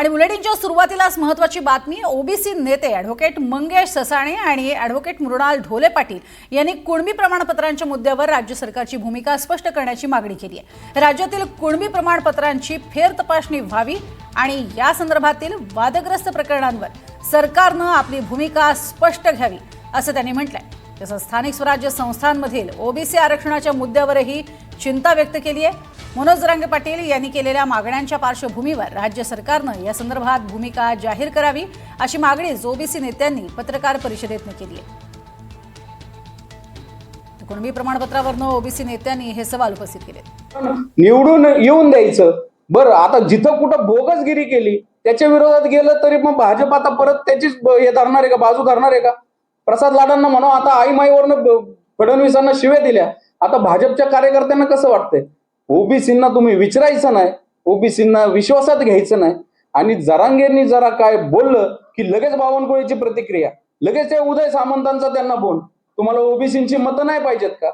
आणि बुलेटिनच्या सुरुवातीलाच महत्त्वाची बातमी। ओबीसी नेते ॲडव्होकेट मंगेश ससाणे आणि ॲडव्होकेट मृणाल ढोले पाटील यांनी कुणबी प्रमाणपत्रांच्या मुद्द्यावर राज्य सरकारची भूमिका स्पष्ट करण्याची मागणी केली आहे। राज्यातील कुणबी प्रमाणपत्रांची फेर तपासणी व्हावी आणि या संदर्भातील वादग्रस्त प्रकरणांवर सरकारने आपली भूमिका स्पष्ट घ्यावी असं त्यांनी म्हटलंय। तसंच स्थानिक स्वराज्य संस्थांमधील ओबीसी आरक्षणाच्या मुद्द्यावरही चिंता व्यक्त केली आहे। मनोज जरांगे पाटील यांनी केलेल्या मागण्यांच्या पार्श्वभूमीवर राज्य सरकारने या संदर्भात भूमिका जाहीर करावी अशी मागणी ओबीसी नेत्यांनी पत्रकार परिषदेत केली आहे। कुणबी प्रमाणपत्रावरून ओबीसी नेत्यांनी हे सवाल उपस्थित केले। निवडून येऊन द्यायचं बरं, आता जिथं कुठं बोगसगिरी केली त्याच्या विरोधात गेलं तरी मग भाजप आता परत त्याचीच हे धरणार आहे का, बाजू धरणार आहे का? प्रसाद लाडांना म्हणा आता आईमाईवरनं फडणवीसांना शिव्या दिल्या, आता भाजपच्या कार्यकर्त्यांना कसं वाटतंय? ओबीसींना तुम्ही विचारायचं नाही, ओबीसींना विश्वासात घ्यायचं नाही। आणि जरांगेंनी जरा काय बोललं की लगेच बावनकुळेची प्रतिक्रिया, लगेच त्या उदय सामंतांचा त्यांना फोन, तुम्हाला ओबीसींची मतं नाही पाहिजेत का?